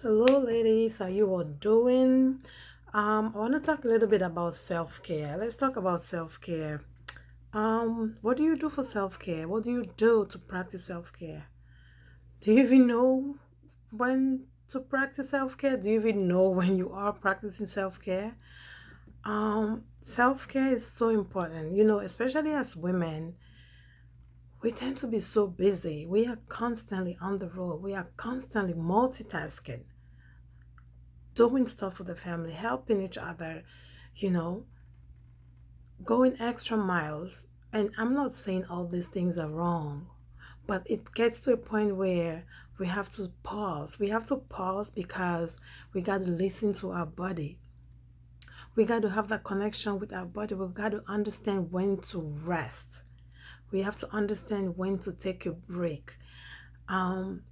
Hello, ladies. How you all doing? I want to talk a little bit about self-care. Let's talk about self-care. What do you do for self-care? What do you do to practice self-care? Do you even know when to practice self-care? Do you even know when you are practicing self-care? Self-care is so important, especially as women. We tend to be so busy. We are constantly on the road. We are constantly multitasking, doing stuff for the family, helping each other, you know, going extra miles. And I'm not saying all these things are wrong, but it gets to a point where we have to pause. We have to pause because we got to listen to our body. We got to have that connection with our body. We got to understand when to rest. We have to understand when to take a break. Um,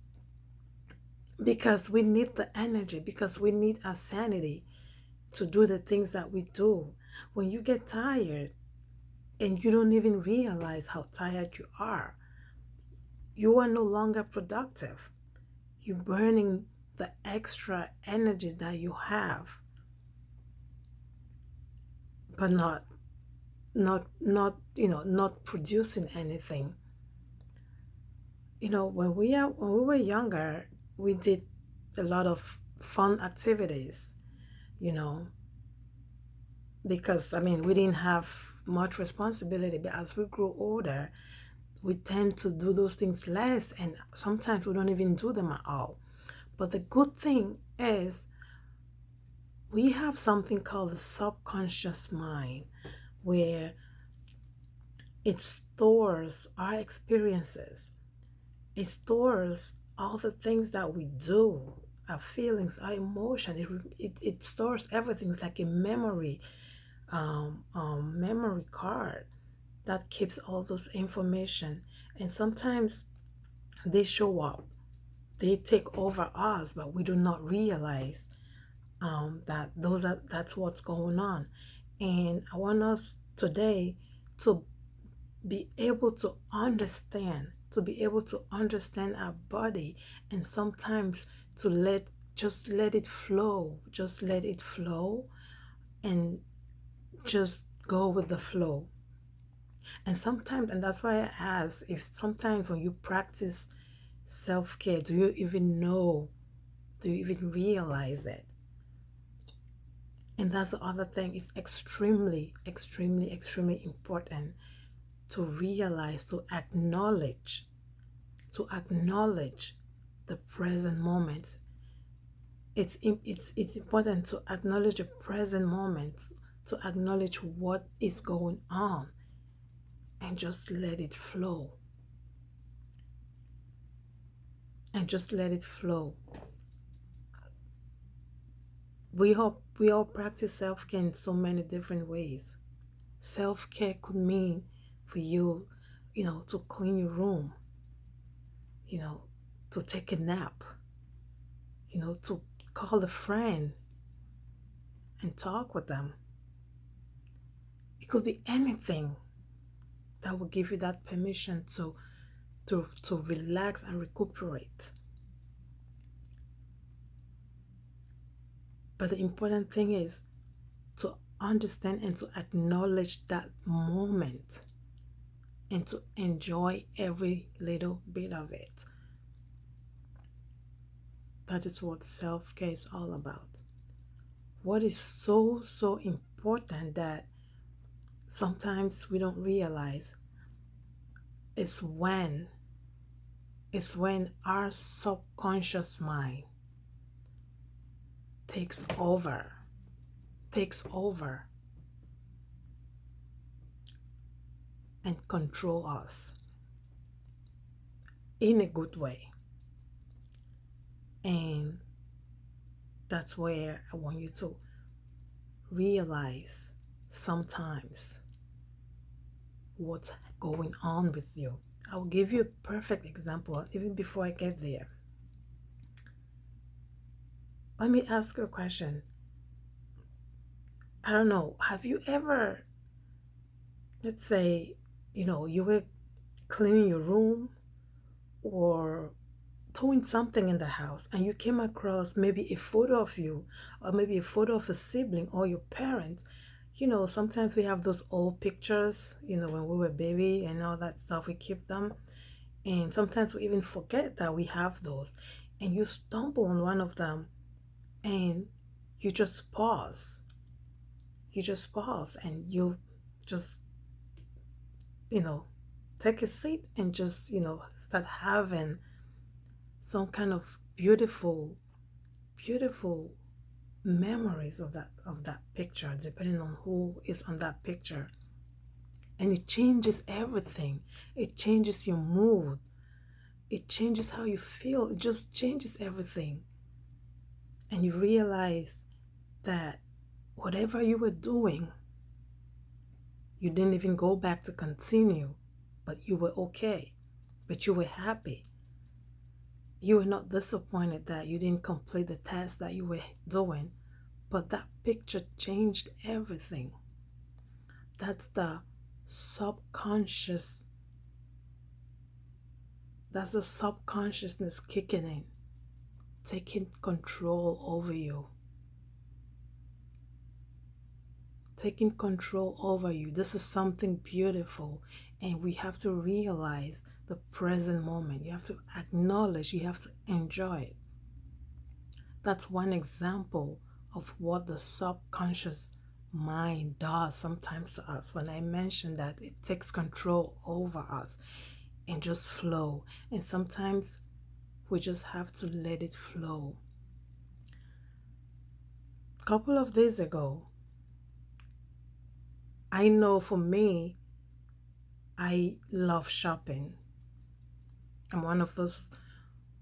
because we need the energy, because we need our sanity to do the things that we do. When you get tired and you don't even realize how tired you are no longer productive. You're burning the extra energy that you have, but not producing anything. When we were younger, we did a lot of fun activities, you know, because we didn't have much responsibility. But as we grow older, we tend to do those things less, and sometimes we don't even do them at all. But the good thing is we have something called the subconscious mind, where it stores our experiences. It stores all the things that we do, our feelings, our emotion. It stores everything. It's like a memory card that keeps all those information. And sometimes they show up, they take over us, but we do not realize that's what's going on. And I want us today to be able to understand our body, and sometimes to let it flow, and just go with the flow. And that's why I ask, if sometimes when you practice self-care, do you even realize it? And that's the other thing. It's extremely, extremely, extremely important to realize, to acknowledge the present moment. It's important to acknowledge the present moment, to acknowledge what is going on, and just let it flow. And just let it flow. We all practice self-care in so many different ways. Self-care could mean for you, to clean your room, you know, to take a nap, to call a friend and talk with them. It could be anything that will give you that permission to relax and recuperate. But the important thing is to understand and to acknowledge that moment, and to enjoy every little bit of it. That is what self-care is all about. What is so, so important that sometimes we don't realize is when our subconscious mind takes over, takes over and control us in a good way. And that's where I want you to realize sometimes what's going on with you. I'll give you a perfect example even before I get there. Let me ask you a question. I don't know, have you ever, let's say, you were cleaning your room or doing something in the house and you came across maybe a photo of you, or maybe a photo of a sibling or your parents. Sometimes we have those old pictures, when we were baby and all that stuff, we keep them. And sometimes we even forget that we have those. And you stumble on one of them and you just pause. You just pause and you just, you know, take a seat and just, start having some kind of beautiful, beautiful memories of that picture, depending on who is on that picture. And it changes everything. It changes your mood. It changes how you feel. It just changes everything. And you realize that whatever you were doing, you didn't even go back to continue, but you were okay. But you were happy. You were not disappointed that you didn't complete the task that you were doing, but that picture changed everything. That's the subconscious, that's the subconsciousness kicking in, taking control over you. Taking control over you. This is something beautiful, and we have to realize the present moment. You have to acknowledge, you have to enjoy it. That's one example of what the subconscious mind does sometimes to us. When I mentioned that it takes control over us and just flow, and sometimes we just have to let it flow. A couple of days ago, I know for me, I love shopping. I'm one of those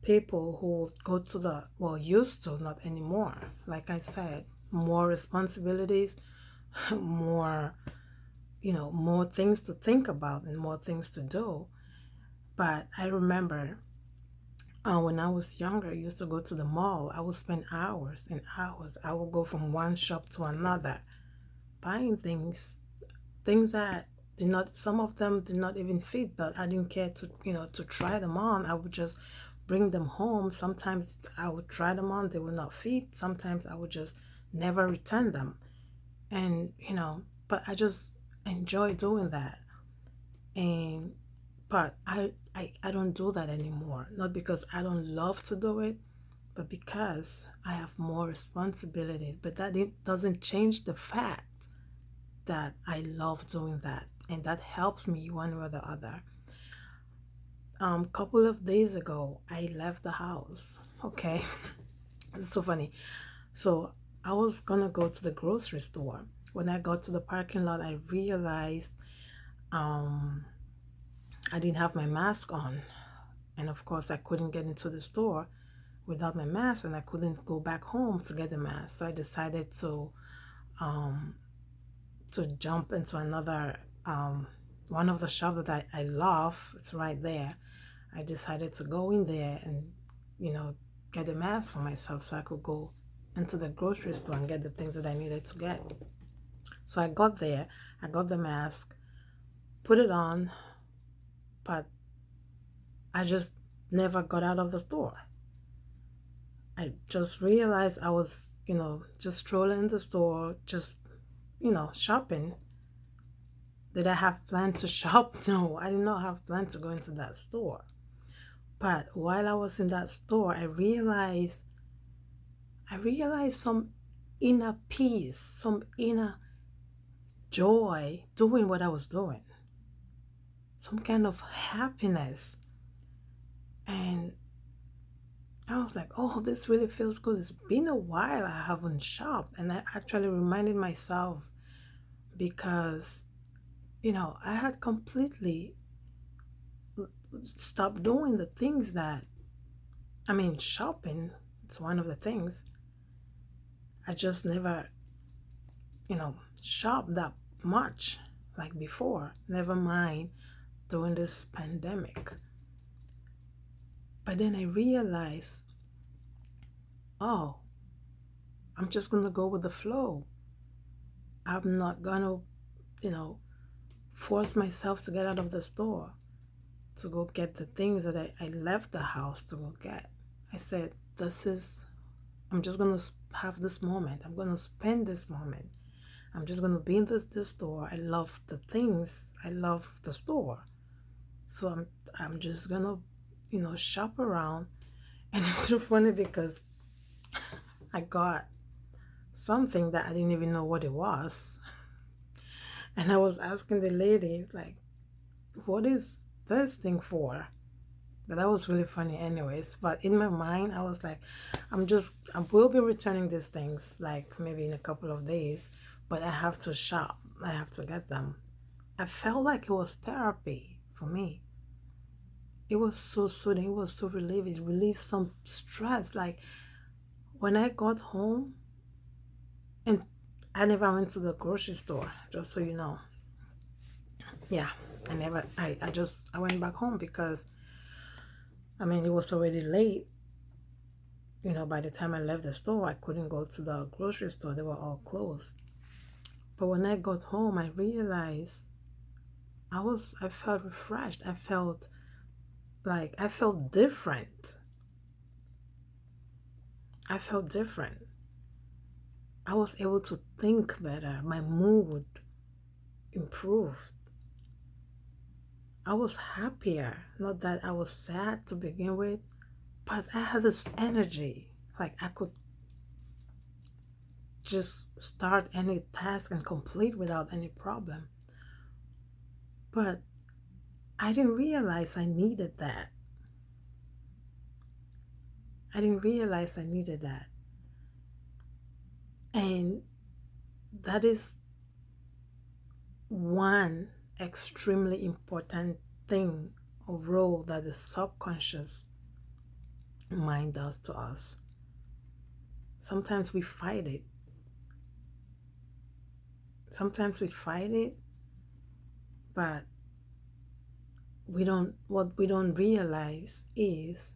people who go to used to, not anymore. Like I said, more responsibilities, more, more things to think about and more things to do. But I remember when I was younger, I used to go to the mall. I would spend hours and hours. I would go from one shop to another, buying things that did not, some of them did not even fit, but I didn't care to try them on. I would just bring them home. Sometimes I would try them on, they would not fit. Sometimes I would just never return them. And but I just enjoy doing that. And but I don't do that anymore. Not because I don't love to do it, but because I have more responsibilities. But that doesn't change the fact that I love doing that, and that helps me one way or the other. Couple of days ago, I left the house. Okay, it's so funny. So I was gonna go to the grocery store. When I got to the parking lot, I realized I didn't have my mask on, and of course, I couldn't get into the store without my mask, and I couldn't go back home to get the mask. So I decided to jump into another one of the shops that I love. It's right there. I decided to go in there and get a mask for myself so I could go into the grocery store and get the things that I needed to get. So I got there, I got the mask, put it on, but I just never got out of the store. I just realized I was, just strolling the store, just, shopping. Did I have planned to shop? No, I did not have planned to go into that store. But while I was in that store, I realized some inner peace, some inner joy doing what I was doing. Some kind of happiness. And I was like, oh, this really feels good. It's been a while I haven't shopped. And I actually reminded myself because, I had completely stopped doing the things that, shopping, it's one of the things. I just never, shopped that much like before. Never mind during this pandemic. But then I realized, oh, I'm just going to go with the flow. I'm not going to, force myself to get out of the store. to go get the things that I left the house to go get. I said, I'm just going to have this moment. I'm going to spend this moment. I'm just going to be in this store. I love the things. I love the store. So I'm just going to, shop around. And it's so funny because I got something that I didn't even know what it was. And I was asking the ladies, like, what is this thing for? But that was really funny anyways. But in my mind, I was like, I will be returning these things like maybe in a couple of days, but I have to shop. I have to get them. I felt like it was therapy for me. It was so soothing. It was so relieving. It relieved some stress. Like when I got home, and I never went to the grocery store, just so you know. Yeah, I went back home because, I mean, it was already late. By the time I left the store, I couldn't go to the grocery store. They were all closed. But when I got home, I realized I felt refreshed. I felt different. I felt different. I was able to think better. My mood improved. I was happier. Not that I was sad to begin with, but I had this energy. Like I could just start any task and complete without any problem. But I didn't realize I needed that. I didn't realize I needed that. And that is one extremely important thing or role that the subconscious mind does to us. Sometimes we fight it. But what we don't realize is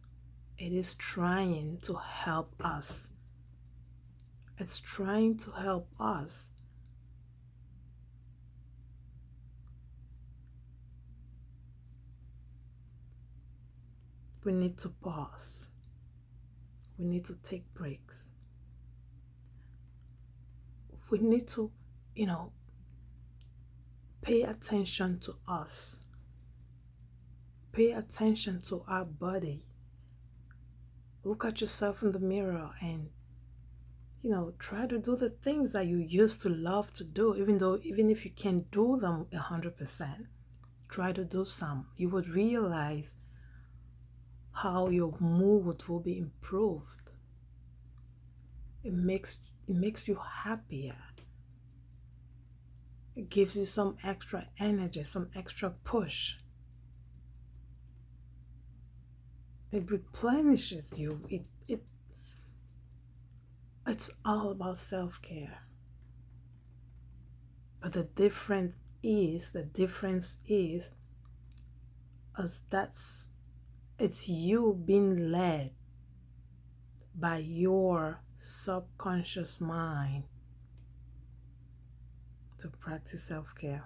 it is trying to help us. It's trying to help us. We need to pause. We need to take breaks. We need to, pay attention to us. Pay attention to our body. Look at yourself in the mirror and, try to do the things that you used to love to do, even if you can't do them 100%. Try to do some. You would realize how your mood will be improved. It makes you happier. It gives you some extra energy, some extra push. It replenishes you. It's all about self-care. But the difference is it's you being led by your subconscious mind to practice self-care.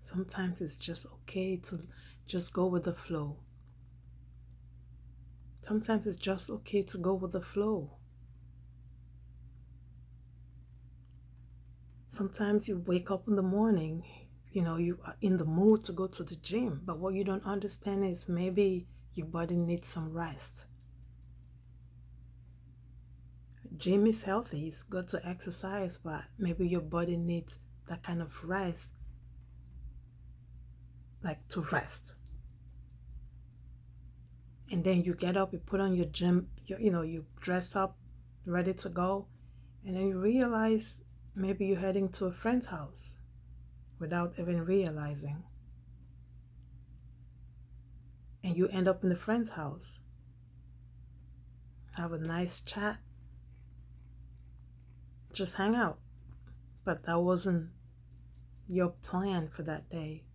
Sometimes it's just okay to just go with the flow. Sometimes it's just okay to go with the flow. Sometimes you wake up in the morning, you are in the mood to go to the gym, but what you don't understand is maybe your body needs some rest. Gym is healthy, it's good to exercise, but maybe your body needs that kind of rest, like to rest. And then you get up, you put on your gym, you dress up, ready to go, and then you realize maybe you're heading to a friend's house without even realizing. And you end up in the friend's house, have a nice chat, just hang out. But that wasn't your plan for that day.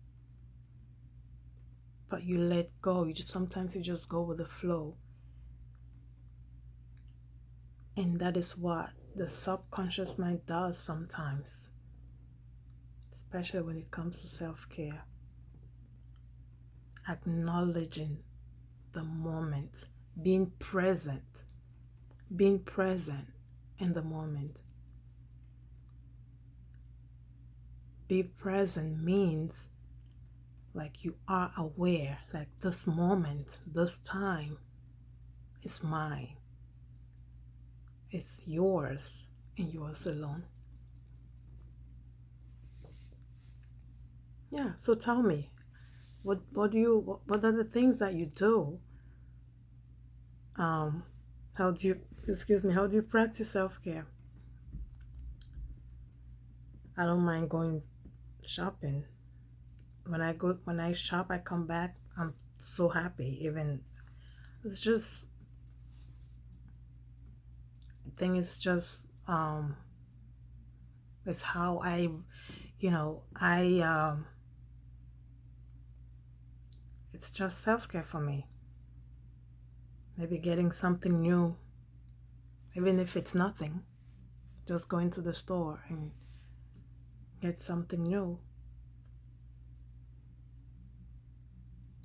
But you let go. Sometimes you just go with the flow. And that is what the subconscious mind does sometimes. especially when it comes to self-care. Acknowledging the moment, being present in the moment. Be present means like you are aware, like this moment, this time is mine. It's yours and yours alone. Yeah, so tell me, what are the things that you do? How do you practice self-care? I don't mind going shopping. When I shop, I come back, I'm so happy. Even it's just the thing is just it's how I it's just self-care for me. Maybe getting something new, even if it's nothing, just going to the store and get something new.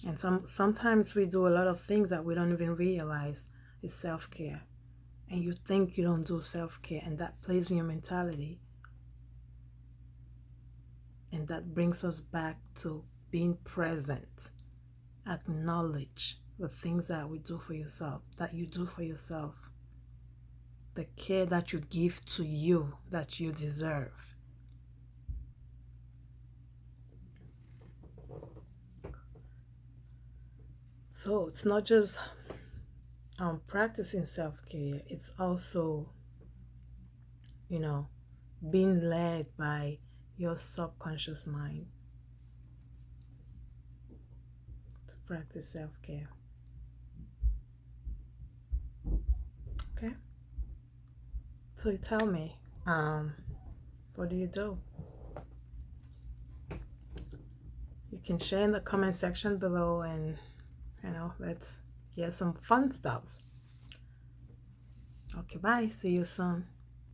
And sometimes we do a lot of things that we don't even realize is self-care. And you think you don't do self-care, and that plays in your mentality. And that brings us back to being present. Acknowledge the things that we do for yourself, that you do for yourself. The care that you give to you, that you deserve. So it's not just practicing self-care, it's also, being led by your subconscious mind to practice self-care. Okay? So you tell me, what do you do? You can share in the comment section below, and let's hear some fun stuff. Okay, bye. See you soon.